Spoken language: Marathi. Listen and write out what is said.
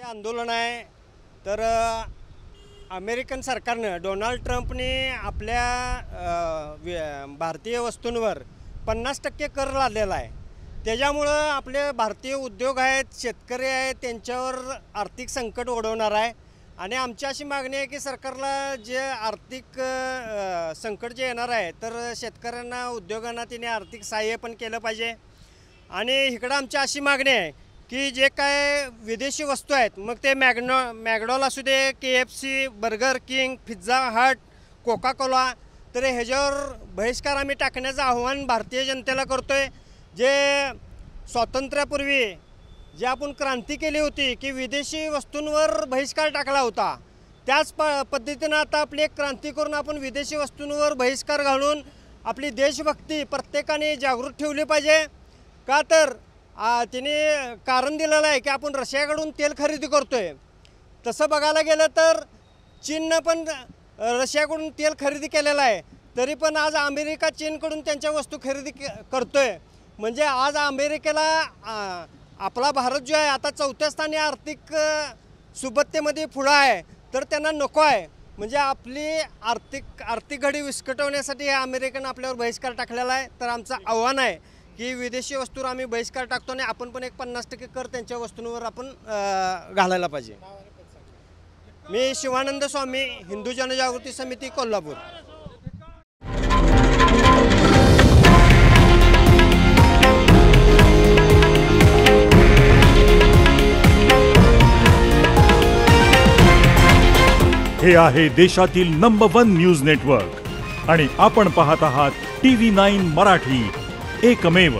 आंदोलन आहे तर अमेरिकन सरकारनं डोनाल्ड ट्रम्पने आपल्या भारतीय वस्तूंवर 50% कर लादलेला आहे। त्याच्यामुळं आपले भारतीय उद्योग आहेत, शेतकरी आहेत, त्यांच्यावर आर्थिक संकट ओढवणार आहे। आणि आमची अशी मागणी आहे की सरकारला जे आर्थिक संकट जे येणार आहे तर शेतकऱ्यांना, उद्योगांना तिने आर्थिक सहाय्य पण केलं पाहिजे। आणि इकडं आमची अशी मागणी आहे की जे काय विदेशी वस्तू आहेत, मग ते मॅकडॉल असू दे, KFC, burger king, Pizza Hut, Coca Cola, तर ह्याच्यावर बहिष्कार आम्ही टाकण्याचं आव्हान भारतीय जनतेला करतोय। जे स्वातंत्र्यापूर्वी जे आपण क्रांती केली होती की विदेशी वस्तूंवर बहिष्कार टाकला होता, त्याच पद्धतीनं आता आपली एक क्रांती करून आपण विदेशी वस्तूंवर बहिष्कार घालून आपली देशभक्ती प्रत्येकाने जागृत ठेवली पाहिजे। का तर तिने कारण दिलेलं आहे की आपण रशियाकडून तेल खरेदी करतोय। तसं बघायला गेलं तर चीननं पण रशियाकडून तेल खरेदी केलेलं आहे, तरी पण आज अमेरिका चीनकडून त्यांच्या वस्तू खरेदी करतोय। म्हणजे आज अमेरिकेला आपला भारत जो आहे आता 4थ्या स्थानी आर्थिक सुबत्तेमध्ये पुढं आहे, तर त्यांना नको आहे। म्हणजे आपली आर्थिक घडी विस्कटवण्यासाठी हे अमेरिकेनं आपल्यावर बहिष्कार टाकलेला आहे। तर आमचं आव्हान आहे की विदेशी वस्तूंवर आम्ही बहिष्कार टाकतो आणि आपण पण एक 50% कर त्यांच्या वस्तूंवर आपण घालायला पाहिजे। मी शिवानंद स्वामी, हिंदू जनजागृती समिती, कोल्हापूर। हे आहे देशातील नंबर 1 न्यूज नेटवर्क आणि आपण पाहत आहात TV9 मराठी, एकमेव।